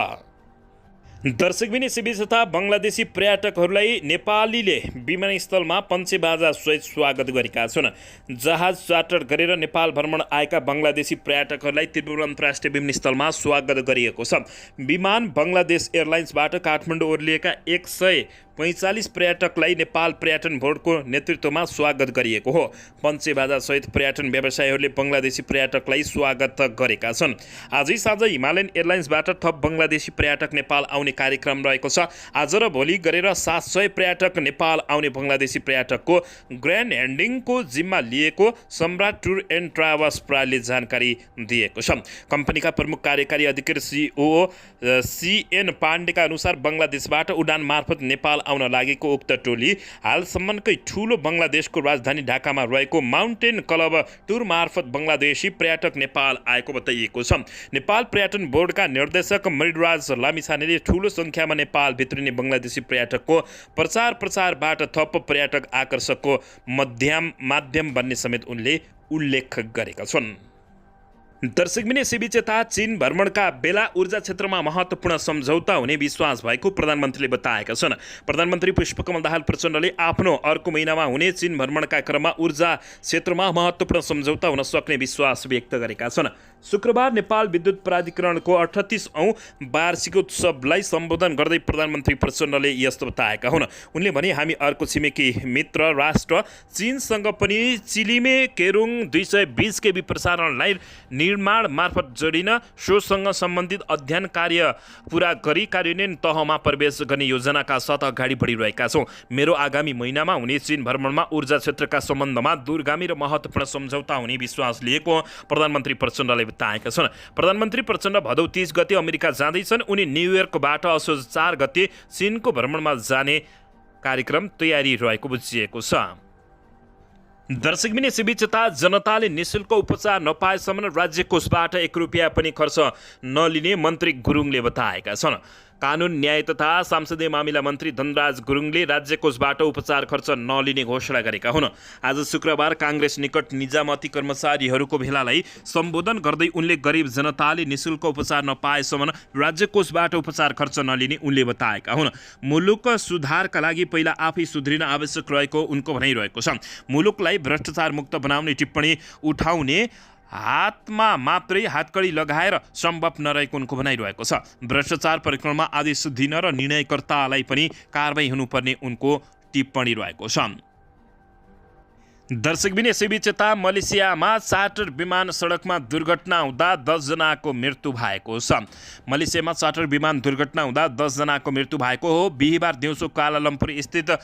दर्शकबिनी यसैबीच बङ्गलादेशी पर्यटकहरूलाई नेपालीले विमानस्थलमा पञ्चेबाजा सहित स्वागत गरेका छन्। जहाज चार्टर गरेर नेपाल भ्रमण आएका बङ्गलादेशी पर्यटकहरूलाई त्रिपुरा अन्तर्राष्ट्रिय विमानस्थलमा स्वागत गरिएको छ। विमान बङ्गलादेश एयरलाइन्सबाट काठमाडौँ ओर्लिएका 145 पर्यटकलाई नेपाल पर्यटन बोर्डको नेतृत्वमा स्वागत गरिएको हो। पञ्चेबाजा सहित पर्यटन व्यवसायीहरूले बङ्गलादेशी पर्यटकलाई स्वागत गरेका छन्। आजै साँझ हिमालयन एयरलाइन्सबाट थप बङ्गलादेशी पर्यटक नेपाल आउने कार्यक्रम रहेको छ। आज र भोलि गरेर 700 पर्यटक नेपाल आउने बङ्गलादेशी पर्यटकको ग्रान्ड ह्यान्डिङको जिम्मा लिएको सम्राट टुर एन्ड ट्राभल्स प्रालीले जानकारी दिएको छ। कम्पनीका प्रमुख कार्यकारी अधिकारी COO CN पाण्डेका अनुसार बङ्गलादेशबाट उडान मार्फत नेपाल आउन लागेको उक्त टोली हालसम्मकै ठूलो बङ्गलादेशको राजधानी ढाकामा रहेको माउन्टेन क्लब टुर मार्फत बङ्गलादेशी पर्यटक नेपाल आएको बताइएको छ। नेपाल पर्यटन बोर्डका निर्देशक मृडराज लामिछानेले ठूलो संख्यामा नेपाल भित्रिने बङ्गलादेशी पर्यटकको प्रचारबाट थप पर्यटक आकर्षकको माध्यम बन्ने समेत उनले उल्लेख गरेका छन्। दर्शकबिन यसैबीच यता चीन भ्रमणका बेला ऊर्जा क्षेत्रमा महत्त्वपूर्ण सम्झौता हुने विश्वास भएको प्रधानमन्त्रीले बताएका छन्। प्रधानमन्त्री पुष्पकमल दाहाल प्रचण्डले आफ्नो अर्को महिनामा हुने चीन भ्रमणका क्रममा ऊर्जा क्षेत्रमा महत्त्वपूर्ण सम्झौता हुन सक्ने विश्वास व्यक्त गरेका छन्। शुक्रबार नेपाल विद्युत प्राधिकरणको 38औं वार्षिकोत्सवलाई सम्बोधन गर्दै प्रधानमन्त्री प्रचण्डले यस्तो बताएका हुन्। उनले भने, हामी अर्को छिमेकी मित्र राष्ट्र चीनसँग पनि चिलिमे केरुङ 220 केबी प्रसारणलाई निर्माण मार्फत जोडिन सोसँग सम्बन्धित अध्ययन कार्य पूरा गरी कार्यान्वयन तहमा प्रवेश गर्ने योजनाका साथ अगाडि बढिरहेका छौँ। मेरो आगामी महिनामा हुने चीन भ्रमणमा ऊर्जा क्षेत्रका सम्बन्धमा दूरगामी र महत्त्वपूर्ण सम्झौता हुने विश्वास लिएको प्रधानमन्त्री प्रचण्डले बताएका छन्। प्रधानमन्त्री प्रचण्ड भदौ 30 गते अमेरिका जाँदैछन्। उनी न्युयोर्कबाट असोज 4 गते चीनको भ्रमणमा जाने कार्यक्रम तयारी रहेको बुझिएको छ। दर्शकबिन यसैबीच यता जनताले निःशुल्क उपचार नपाएसम्म राज्य कोषबाट 1 रुपियाँ पनि खर्च नलिने मन्त्री गुरुङले बताएका छन्। कानुन न्याय तथा संसदीय मामिला मन्त्री धनराज गुरुङले राज्य कोषबाट उपचार खर्च नलिने घोषणा गरेका हुन्। आज शुक्रबार काङ्ग्रेस निकट निजामती कर्मचारीहरूको भेलालाई सम्बोधन गर्दै उनले गरिब जनताले निःशुल्क उपचार नपाएसम्म राज्य कोषबाट उपचार खर्च नलिने उनले बताएका हुन्। मुलुक सुधारका लागि पहिला आफै सुध्रिन आवश्यक रहेको उनको भनाइरहेको छ। मुलुकलाई भ्रष्टाचार मुक्त बनाउने टिप्पणी उठाउने हातमा मात्रै हातकडी लगाएर सम्भव नरहेको उनको भनाइरहेको छ। भ्रष्टाचार प्रकरणमा आदेश दिन र निर्णयकर्तालाई पनि कारबाही हुनुपर्ने उनको टिप्पणी रहेको छ। दर्शकबिन यसैबीच यता मलेसियामा चार्टर विमान सडकमा दुर्घटना हुँदा 10 जनाको मृत्यु भएको छ। मलेसियामा चार्टर विमान दुर्घटना हुँदा 10 जनाको मृत्यु भएको हो। बिहिबार दिउँसो कुआलालम्पुर स्थित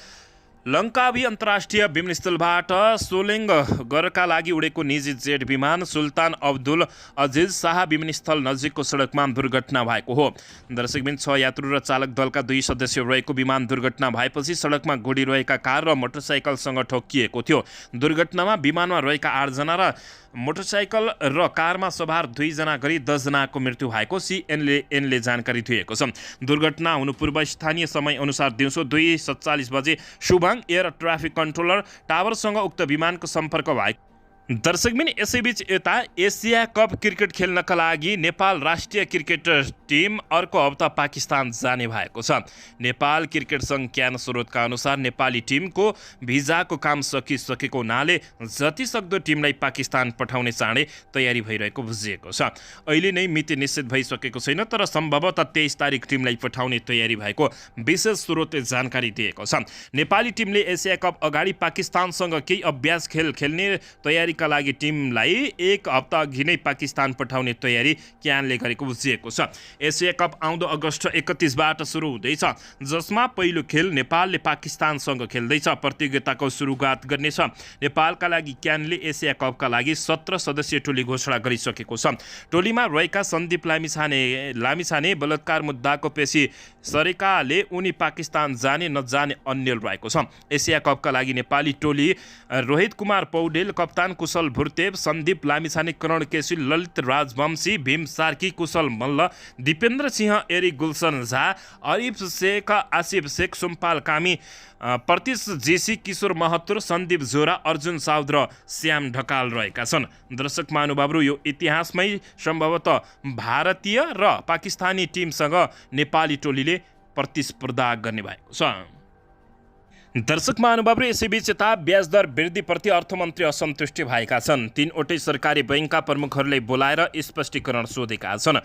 लङ्कावी अन्तर्राष्ट्रिय विमानस्थलबाट सोलेङ्गरका लागि उडेको निजी जेट विमान सुल्तान अब्दुल अजिज शाह विमानस्थल नजिकको सडकमा दुर्घटना भएको हो। दर्शकबिन 6 यात्रु र चालक दलका 2 सदस्य रहेको विमान दुर्घटना भएपछि सडकमा घोडिरहेका कार र मोटरसाइकलसँग ठोकिएको थियो। दुर्घटनामा विमानमा रहेका 8 जना र मोटरसाइकल र कारमा सवार 2 जना गरी 10 जनाको मृत्यु भएको सीएनएनले जानकारी दिएको छ। दुर्घटना हुनु पूर्व स्थानीय समय अनुसार दिउँसो 2:47 बजे शुभाङ एयर ट्राफिक कन्ट्रोलर टावरसँग उक्त विमानको सम्पर्क भएको। दर्शकबिन यसैबीच यता एसिया कप क्रिकेट खेल्नका लागि नेपाल राष्ट्रिय क्रिकेट टिम अर्को हप्ता पाकिस्तान जाने भएको छ। नेपाल क्रिकेट सङ्घ क्यान स्रोतका अनुसार नेपाली टिमको भिजाको काम सकिसकेको हुनाले जतिसक्दो टिमलाई पाकिस्तान पठाउने चाँडै तयारी भइरहेको बुझिएको छ। अहिले नै मिति निश्चित भइसकेको छैन, तर सम्भवतः 23 तारिक टिमलाई पठाउने तयारी भएको विशेष स्रोतले जानकारी दिएको छ। नेपाली टिमले एसिया कप अगाडि पाकिस्तानसँग केही अभ्यास खेल खेल्ने तयारी का लागि टिमलाई 1 हप्ता अघि नै पाकिस्तान पठाउने तयारी क्यानले गरेको बुझिएको छ। एसिया कप आउँदो अगस्त 31बाट सुरु हुँदैछ, जसमा पहिलो खेल नेपालले पाकिस्तानसँग खेल्दैछ। प्रतियोगिताको सुरुवात गर्नेछ। नेपालका लागि क्यानले एसिया कपका लागि 17 सदस्यीय टोली घोषणा गरिसकेको छ। टोलीमा रहेका सन्दीप लामिछाने बलात्कार मुद्दाको पेशी सरेकाले उनी पाकिस्तान जाने नजाने अन्यल रहेको छ। एसिया कपका लागि नेपाली टोली रोहित कुमार पौडेल, कप्तान कुशल भुर्तेव, सन्दीप लामिछाने, करण केसी, ललित राजवंशी, भीम सार्की, कुशल मल्ल, दिपेन्द्र सिंह, एरिक गुलसन झा, अरिफ शेख, आसिफ शेख, सुम्पाल कामी, प्रतीश जेसी, किशोर महतुर, सन्दीप जोरा, अर्जुन साउद र श्याम ढकाल रहेका छन्। दर्शक महानुभावहरू, यो इतिहासमै सम्भवतः भारतीय र पाकिस्तानी टिमसँग नेपाली टोलीले प्रतिस्पर्धा गर्ने भएको छ। दर्शक महानुभावहरू, यसैबीच यता ब्याज दर वृद्धिप्रति अर्थमन्त्री असन्तुष्टि भएका छन्। 3वटै सरकारी बैङ्कका प्रमुखहरूलाई बोलाएर स्पष्टीकरण सोधेका छन्।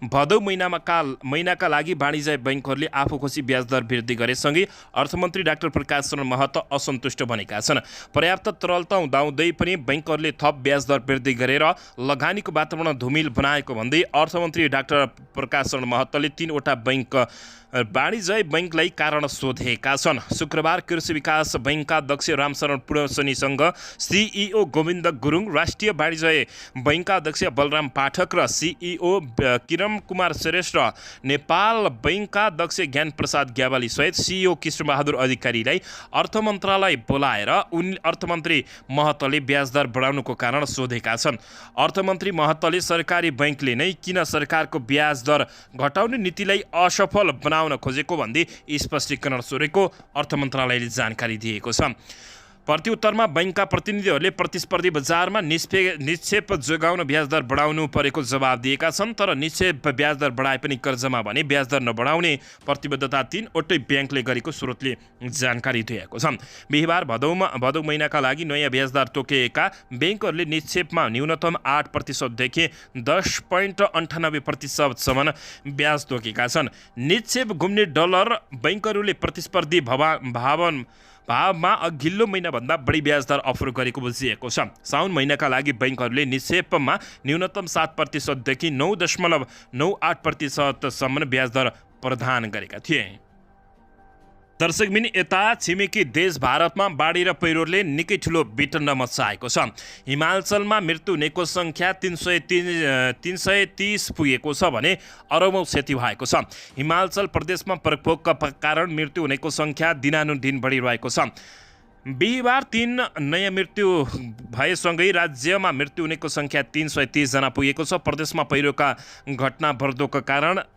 भदौ महिनाका लागि वाणिज्य बैङ्कहरूले आफू खुसी ब्याज दर वृद्धि गरेसँगै अर्थमन्त्री डाक्टर प्रकाश शरण महतो असन्तुष्ट बनेका छन्। पर्याप्त तरलता हुँदाहुँदै पनि बैङ्कहरूले थप ब्याज दर वृद्धि गरेर लगानीको वातावरण धुमिल बनाएको भन्दै अर्थमन्त्री डाक्टर प्रकाश शरण महतोले 3वटा वाणिज्य बैङ्कलाई कारण सोधेका छन्। शुक्रबार कृषि विकास बैङ्कका अध्यक्ष रामशरण पुडसनीसँग सिइओ गोविन्द गुरुङ, राष्ट्रिय वाणिज्य बैङ्कका अध्यक्ष बलराम पाठक र सिइओ किरण कुमार श्रेष्ठ र नेपाल बैङ्कका अध्यक्ष ज्ञान प्रसाद ग्यावाली सहित सिइओ कृष्णबहादुर अधिकारीलाई अर्थ मन्त्रालय बोलाएर अर्थमन्त्री महतोले ब्याज दर बढाउनुको कारण सोधेका छन्। अर्थमन्त्री महतोले सरकारी बैङ्कले नै किन सरकारको ब्याज दर घटाउने नीतिलाई असफल बनाउन खोजेको भन्दै स्पष्टीकरण सोधेको अर्थ मन्त्रालयले जानकारी दिएको छ। प्रत्युत्तरमा बैंकका प्रतिनिधिहरूले प्रतिस्पर्धी बजारमा निक्षेप जोगाउन ब्याजदर बढाउनु परेको जवाब दिएका छन्। तर निक्षेप ब्याजदर बढाए पनि कर्जमा भने ब्याजदर नबढाउने प्रतिबद्धता 3वटै ब्याङ्कले गरेको स्रोतले जानकारी दिएको छ। बिहिबार भदौ महिनाका लागि नयाँ ब्याजदर तोकेका ब्याङ्कहरूले निक्षेपमा न्यूनतम 8%देखि 10.98%सम्म ब्याज तोकेका छन्। निक्षेप घुम्ने डलर बैंकहरूले प्रतिस्पर्धी भावमा अघिल्लो महिनाभन्दा बढी ब्याजदर अफर गरेको बुझिएको छ। साउन महिनाका लागि बैंकहरूले निक्षेपमा न्यूनतम 7% देखि 9.98% ब्याजदर प्रदान गरेका थिए। दर्शकबिन यता छिमेकी देश भारतमा बाढी र पहिरोले निकै ठुलो विटण्ड मचाएको छ। हिमाचलमा मृत्यु हुनेको सङ्ख्या 330 पुगेको छ भने अरबौँ क्षति भएको छ। हिमाचल प्रदेशमा प्रकोपका कारण मृत्यु हुनेको सङ्ख्या दिनानुदिन बढिरहेको छ। बिहिबार 3 नयाँ मृत्यु भएसँगै राज्यमा मृत्यु हुनेको सङ्ख्या 330 जना पुगेको छ। प्रदेशमा पहिरोका घटना बढ्दोका कारण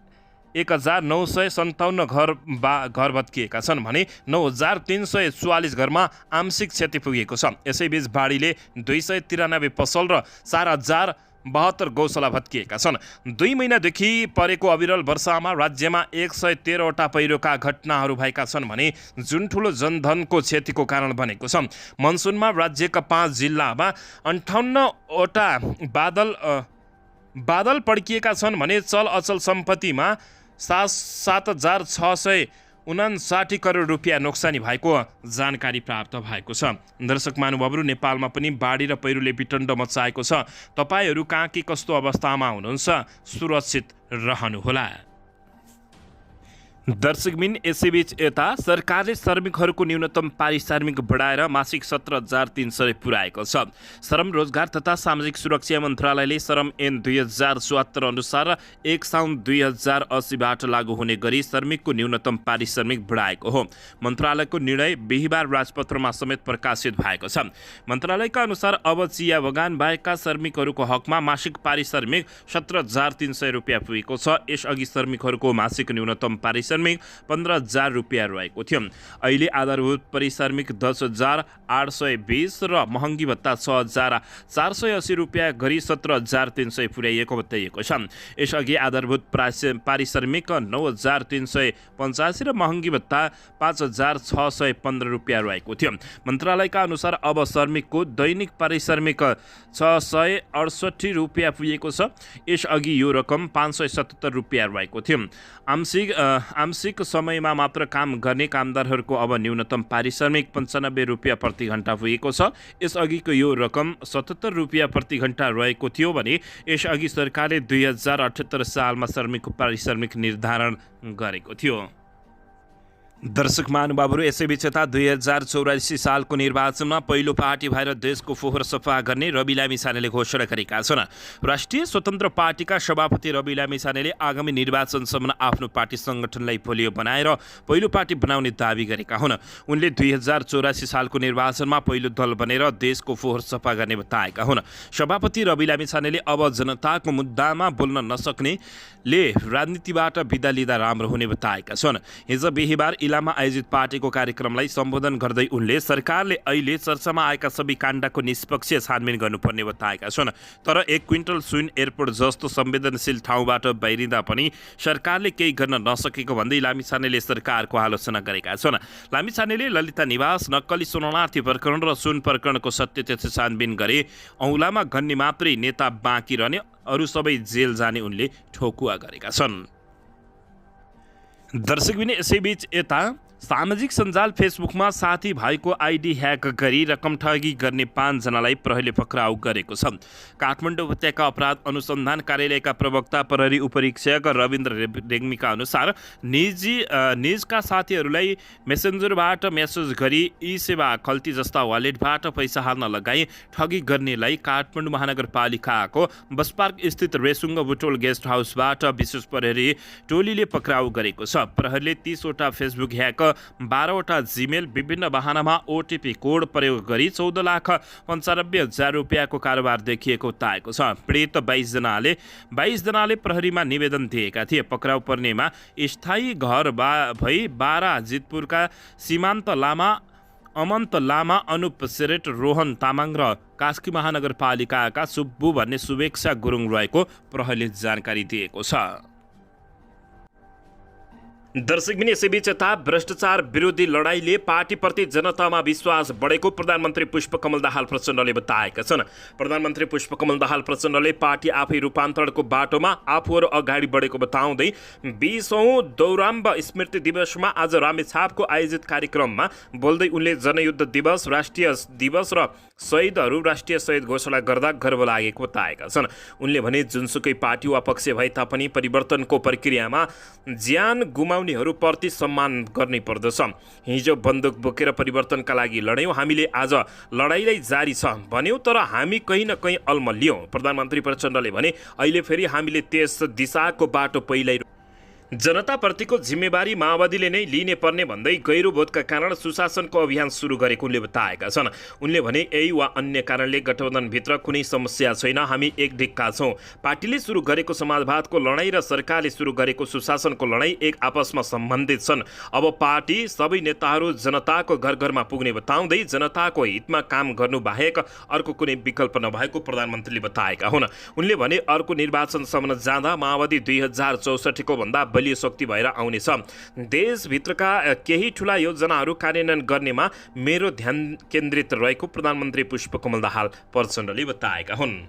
1957 घर भत्किएका छन् भने 9344 घरमा आंशिक क्षति पुगेको छ। यसैबीच बाढीले 293 पसल र 4072 गौशाला भत्किएका छन्। 2 महिनादेखि परेको अविरल वर्षामा राज्यमा 113वटा पहिरोका घटनाहरू भएका छन् भने जुन ठुलो जनधनको क्षतिको कारण बनेको छ। मनसुनमा राज्यका 5 जिल्लामा 58वटा बादल पड्किएका छन् भने चल अचल सम्पत्तिमा 7,659 करोड रुपियाँ नोक्सानी भएको जानकारी प्राप्त भएको छ। दर्शक महानुभावहरू, नेपालमा पनि बाढी र पहिरोले विटण्ड मचाएको छ। तपाईहरू कहाँ के कस्तो अवस्थामा हुनुहुन्छ, सुरक्षित रहनुहोला। दर्शकबिन यसैबीच यता सरकारले श्रमिकहरूको न्यूनतम पारिश्रमिक बढाएर मासिक 17,300 पुर्याएको छ। श्रम रोजगार तथा सामाजिक सुरक्षा मन्त्रालयले श्रम ऐन 2074 अनुसार 1 साउन 2080बाट लागू हुने गरी श्रमिकको न्यूनतम पारिश्रमिक बढाएको हो। मन्त्रालयको निर्णय बिहिबार राजपत्रमा समेत प्रकाशित भएको छ। मन्त्रालयका अनुसार अब चिया बगान बाहेकका श्रमिकहरूको हकमा मासिक पारिश्रमिक 17,300 रुपियाँ पुगेको छ। यसअघि श्रमिकहरूको मासिक न्यूनतम पारिश्रमिक 15,000 रुपियाँ रहेको थियो। अहिले आधारभूत पारिश्रमिक 10,820 र महँगी भत्ता 6,480 रुपियाँ गरी 17,300 पुर्याइएको बताइएको छ। यसअघि आधारभूत पारिश्रमिक 9,385 र महँगी भत्ता 5,615 रुपियाँ रहेको थियो। मन्त्रालयका अनुसार अब श्रमिकको दैनिक पारिश्रमिक 668 रुपियाँ पुगेको छ। यसअघि यो रकम 577 रुपियाँ रहेको थियो। आंशिक समयमा मात्र काम गर्ने कामदारहरूको अब न्यूनतम पारिश्रमिक 95 रुपियाँ प्रति घण्टा पुगेको छ। यसअघिको यो रकम 77 रुपियाँ प्रति घण्टा रहेको थियो भने यसअघि सरकारले 2078 सालमा श्रमिकको पारिश्रमिक निर्धारण गरेको थियो। दर्शक महानुभावहरू, यसैबीच यता 2084 सालको निर्वाचनमा पहिलो पार्टी भएर देशको फोहोर सफा गर्ने रवि लामिछानेले घोषणा गरेका छन्। राष्ट्रिय स्वतन्त्र पार्टीका सभापति रवि लामिछानेले आगामी निर्वाचनसम्म आफ्नो पार्टी सङ्गठनलाई बलियो बनाएर पहिलो पार्टी बनाउने दावी गरेका हुन्। उनले 2084 सालको निर्वाचनमा पहिलो दल बनेर देशको फोहोर सफा गर्ने बताएका हुन्। सभापति रवि लामिछानेले अब जनताको मुद्दामा बोल्न नसक्नेले राजनीतिबाट बिदा लिँदा राम्रो हुने बताएका छन्। हिजो बिहिबार इलाममा आयोजित पार्टीको कार्यक्रमलाई सम्बोधन गर्दै उनले सरकारले अहिले चर्चामा आएका सबै काण्डको निष्पक्ष छानबिन गर्नुपर्ने बताएका छन्। तर 1 क्विन्टल सुन एयरपोर्ट जस्तो संवेदनशील ठाउँबाट बाहिरिँदा पनि सरकारले केही गर्न नसकेको भन्दै लामिछानेले सरकारको आलोचना गरेका छन्। लामिछानेले ललिता निवास, नक्कली शरणार्थी प्रकरण र सुन प्रकरणको सत्य तथ्य छानबिन गरे। औँलामा गन्ने मात्रै नेता बाँकी रहने, अरू सबै जेल जाने उनले ठोकुवा गरेका छन्। दर्शकबिन यसैबीच यता सामाजिक सञ्जाल फेसबुकमा साथीभाइको आइडी ह्याक गरी रकम ठगी गर्ने 5 जनालाई प्रहरीले पक्राउ गरेको छ। काठमाडौँ उपत्यका अपराध अनुसन्धान कार्यालयका प्रवक्ता प्रहरी उपरीक्षक रविन्द्र रेग्मीका अनुसार निजका साथीहरूलाई मेसेन्जरबाट मेसेज गरी ई सेवा खल्ती जस्ता वालेटबाट पैसा हाल्न लगाई ठगी गर्नेलाई काठमाडौँ महानगरपालिकाको बसपार्क स्थित रेसुङ्ग बुटोल गेस्ट हाउसबाट विशेष प्रहरी टोलीले पक्राउ गरेको छ। प्रहरीले 30 वटा फेसबुक ह्याक, 12वटा जिमेल, विभिन्न वाहनामा ओटिपी कोड प्रयोग गरी 14,95,000 रुपियाँको कारोबार देखिएको बताएको छ। पीडित 22 जनाले प्रहरीमा निवेदन दिएका थिए। पक्राउ पर्नेमा स्थायी घर भई बारा जितपुरका सीमान्त लामा, अमन्त लामा, अनुप सेरेट, रोहन तामाङ र कास्की महानगरपालिकाका सुब्बु भन्ने शुभेच्छा गुरुङ रहेको प्रहरीले जानकारी दिएको छ। दर्शकबिन यसैबीच यता भ्रष्टाचार विरोधी लडाईँले पार्टीप्रति जनतामा विश्वास बढेको प्रधानमन्त्री पुष्पकमल दाहाल प्रचण्डले बताएका छन्। प्रधानमन्त्री पुष्पकमल दाहाल प्रचण्डले पार्टी आफै रूपान्तरणको बाटोमा आफूहरू अगाडि बढेको बताउँदै 20औं दौराम्ब स्मृति दिवसमा आज रामेछापको आयोजित कार्यक्रममा बोल्दै उनले जनयुद्ध दिवस, राष्ट्रिय दिवस र शहीदहरू राष्ट्रिय शहीद घोषणा गर्दा गर्व लागेको बताएका छन्। उनले भने जुनसुकै पार्टी वा पक्ष भए तापनि परिवर्तनको प्रक्रियामा ज्यान गुमाउनेहरूप्रति सम्मान गर्नै पर्दछ। हिजो बन्दुक बोकेर परिवर्तनका लागि लड्यौँ, हामीले आज लडाइँलाई जारी छ भन्यौँ, तर हामी कहीँ न कहीँ अल्मलियौँ। प्रधानमन्त्री प्रचण्डले भने अहिले फेरि हामीले त्यस दिशाको बाटो पहिल्यै जनताप्रतिको जिम्मेवारी माओवादीले नै लिने पर्ने भन्दै गैरोबोधका कारण सुशासनको अभियान सुरु गरेको उनले बताएका छन्। उनले भने यही वा अन्य कारणले गठबन्धनभित्र कुनै समस्या छैन, हामी एक ढिक्का छौँ। पार्टीले सुरु गरेको समाजवादको लडाईँ र सरकारले सुरु गरेको सुशासनको लडाईँ एक आपसमा सम्बन्धित छन्। अब पार्टी सबै नेताहरू जनताको घर घरमा पुग्ने बताउँदै जनताको हितमा काम गर्नु बाहेक अर्को कुनै विकल्प नभएको प्रधानमन्त्रीले बताएका हुन्। उनले भने अर्को निर्वाचनसम्म जाँदा माओवादी 2064को भन्दा बलियो शक्ति भएर आउनेछ। देशभित्रका केही ठूला योजनाहरू कार्यान्वयन गर्नेमा मेरो ध्यान केन्द्रित रहेको प्रधानमन्त्री पुष्पकमल दाहाल प्रचण्डले बताएका हुन्।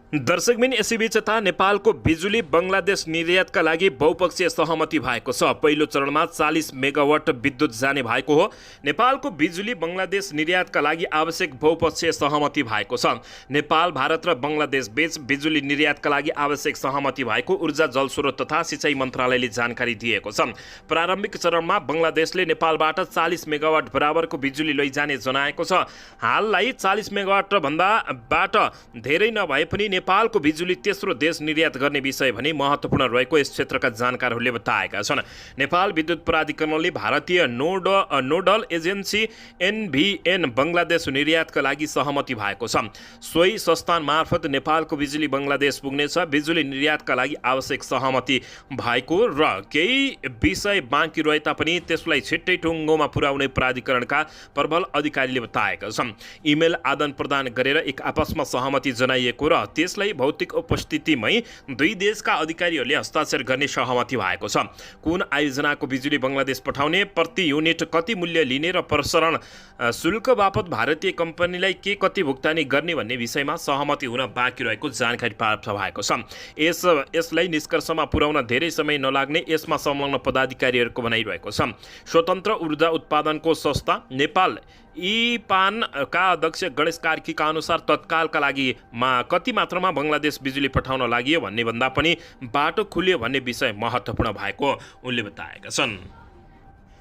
दर्शकबिन यसैबीच यता नेपालको बिजुली बङ्गलादेश निर्यातका लागि बहुपक्षीय सहमति भएको छ। पहिलो चरणमा 40 मेगावाट विद्युत जाने भएको हो। नेपालको बिजुली बङ्गलादेश निर्यातका लागि आवश्यक बहुपक्षीय सहमति भएको छ। नेपाल, भारत र बङ्गलादेश बीच बिजुली निर्यातका लागि आवश्यक सहमति भएको ऊर्जा, जलस्रोत तथा सिँचाइ मन्त्रालयले जानकारी दिएको छ। प्रारम्भिक चरणमा बङ्गलादेशले नेपालबाट 40 मेगावाट बराबरको बिजुली लैजाने जनाएको छ। हाललाई 40 मेगावाट भन्दा बाट धेरै नभए पनि नेपालको बिजुली तेस्रो देश निर्यात गर्ने विषय भने महत्त्वपूर्ण रहेको यस क्षेत्रका जानकारहरूले बताएका छन्। नेपाल विद्युत प्राधिकरणले भारतीय नोडल एजेन्सी एनभिएन बङ्गलादेश निर्यातका लागि सहमति भएको छ। सोही संस्थान मार्फत नेपालको बिजुली बङ्गलादेश पुग्नेछ। बिजुली निर्यातका लागि आवश्यक सहमति भएको र केही विषय बाँकी रहे तापनि त्यसलाई छिट्टै टुङ्गोमा पुर्याउने प्राधिकरणका प्रबल अधिकारीले बताएका छन्। इमेल आदान प्रदान गरेर एक आपसमा सहमति जनाइएको र त्यसलाई भौतिक उपस्थितिमै दुई देशका अधिकारीहरूले हस्ताक्षर गर्ने सहमति भएको छ। कुन आयोजनाको बिजुली बङ्गलादेश पठाउने, प्रति युनिट कति मूल्य लिने र प्रसारण शुल्क बापत भारतीय कम्पनीलाई के कति भुक्तानी गर्ने भन्ने विषयमा सहमति हुन बाँकी रहेको जानकारी प्राप्त भएको छ। यसलाई निष्कर्षमा पुर्याउन धेरै समय नलाग्ने यसमा संलग्न पदाधिकारीहरूको भनाइरहेको छ। स्वतन्त्र ऊर्जा उत्पादनको संस्था नेपाल इपानका अध्यक्ष गणेश कार्कीका अनुसार तत्कालका लागि कति मात्रामा बङ्गलादेश बिजुली पठाउन लागि भन्ने भन्दा पनि बाटो खुल्यो भन्ने विषय महत्त्वपूर्ण भएको उनले बताएका छन्।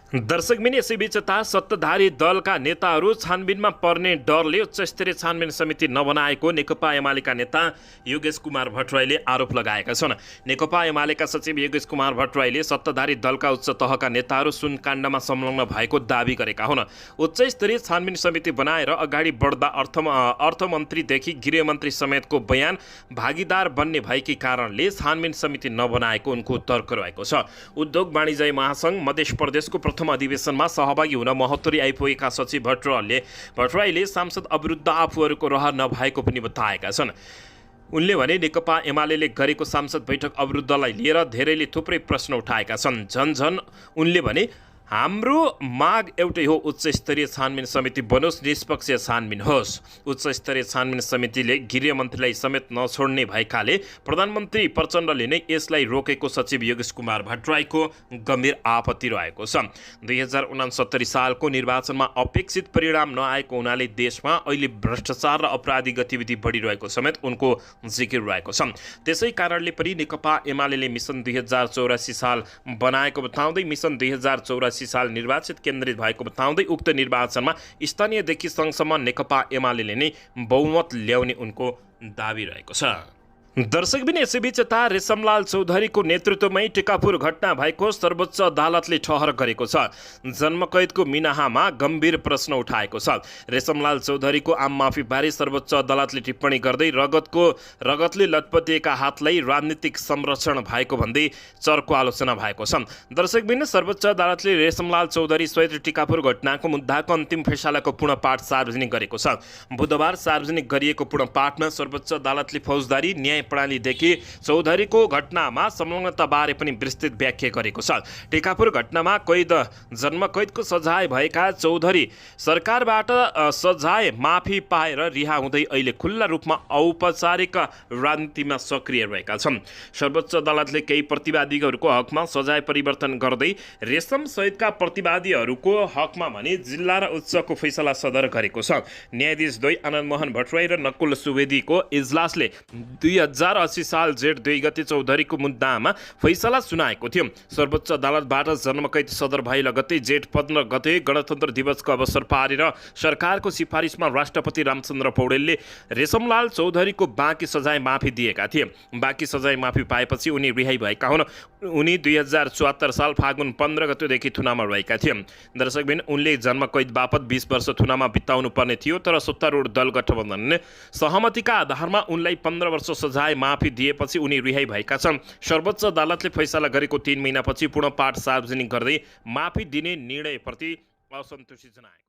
दर्शकबिन यसैबीच यता सत्ताधारी दलका नेताहरू छानबिनमा पर्ने डरले उच्चस्तरीय छानबिन समिति नबनाएको नेकपा एमालेका नेता योगेश कुमार भट्टराईले आरोप लगाएका छन्। नेकपा एमालेका सचिव योगेश कुमार भट्टराईले सत्ताधारी दलका उच्च तहका नेताहरू सुनकाण्डमा संलग्न भएको दावी गरेका हुन्। उच्चस्तरीय छानबिन समिति बनाएर अगाडि बढ्दा अर्थमन्त्रीदेखि गृहमन्त्री समेतको बयान भागीदार बन्ने भएकै कारणले छानबिन समिति नबनाएको उनको तर्क रहेको छ। उद्योग वाणिज्य महासङ्घ मध्य प्रदेशको प्रथम अधिवेशनमा सहभागी हुन महोत्तरी आइपुगेका सचिव भट्टराईले सांसद अविरुद्ध आफूहरूको रहर नभएको पनि बताएका छन्। उनले भने नेकपा एमालेले गरेको सांसद बैठक अविरुद्धलाई लिएर धेरैले थुप्रै प्रश्न उठाएका छन्। झन् उनले भने हाम्रो माग एउटै हो, उच्च स्तरीय छानबिन समिति बनोस्, निष्पक्ष छानबिन होस्। उच्च स्तरीय छानबिन समितिले गृहमन्त्रीलाई समेत नछोड्ने भएकाले प्रधानमन्त्री प्रचण्डले नै यसलाई रोकेको सचिव योगेश कुमार भट्टराईको गम्भीर आपत्ति रहेको छ। 2069 सालको निर्वाचनमा अपेक्षित परिणाम नआएको हुनाले देशमा अहिले भ्रष्टाचार र अपराधी गतिविधि बढिरहेको समेत उनको जिकिर रहेको छ। त्यसै कारणले पनि नेकपा एमालेले मिसन 2084 साल बनाएको बताउँदै मिसन 2084 साल निर्वाचित केन्द्रित भएको बताउँदै उक्त निर्वाचनमा स्थानीयदेखि सङ्घसम्म नेकपा एमालेले नै बहुमत ल्याउने उनको दावी रहेको छ। दर्शकबिन यसैबीच यता रेशमलाल चौधरीको नेतृत्वमै टिकापुर घटना भएको सर्वोच्च अदालतले ठहर गरेको छ। जन्मकैदको मिनाहामा गम्भीर प्रश्न उठाएको छ। रेशमलाल चौधरीको आम माफीबारे सर्वोच्च अदालतले टिप्पणी गर्दै रगतले लटपटिएका हातलाई राजनीतिक संरक्षण भएको भन्दै चर्को आलोचना भएको छ। दर्शकबिन सर्वोच्च अदालतले रेशमलाल चौधरी सहित टिकापुर घटनाको मुद्दाको अन्तिम फैसलाको पूर्ण पाठ सार्वजनिक गरेको छ। बुधबार सार्वजनिक गरिएको पूर्ण पाठमा सर्वोच्च अदालतले फौजदारी न्याय प्रणालीदेखि चौधरीको घटनामा संलग्नताबारे पनि विस्तृत व्याख्या गरेको छ। टिकापुर घटनामा जन्मकैदको सजाय भएका चौधरी सरकारबाट सजाय माफी पाएर रिहा हुँदै अहिले खुल्ला रूपमा औपचारिक राजनीतिमा सक्रिय रहेका छन्। सर्वोच्च अदालतले केही प्रतिवादीहरूको हकमा सजाय परिवर्तन गर्दै रेशम सहितका प्रतिवादीहरूको हकमा भने जिल्ला र उच्चको फैसला सदर गरेको छ। न्यायाधीश द्वय आनन्द मोहन भट्टराई र नकुल सुवेदीको इजलासले 2080 साल जेठ 2 गते चौधरीको मुद्दामा फैसला सुनाएको थियो। सर्वोच्च अदालतबाट जन्मकैद सदर भए लगत्तै जेठ 15 गते गणतन्त्र दिवसको अवसर पारेर सरकारको सिफारिसमा राष्ट्रपति रामचन्द्र पौडेलले रेशमलाल चौधरीको बाँकी सजाय माफी दिएका थिए। बाँकी सजाय माफी पाएपछि उनी रिहाई भएका हुन्। उनी 2074 साल फागुन 15 गतेदेखि थुनामा रहेका थिए। दर्शकबिन उनले जन्मकैद बापत 20 वर्ष थुनामा बिताउनु पर्ने थियो, तर सत्तारूढ दल गठबन्धनले सहमतिका आधारमा उनलाई 15 वर्ष सजाय माफी दिएपछि उनी रिहाई भएका छन्। सर्वोच्च अदालतले फैसला गरेको 3 महिनापछि पूर्ण पाठ सार्वजनिक गर्दै माफी दिने निर्णयप्रति असन्तुष्टि जनाएको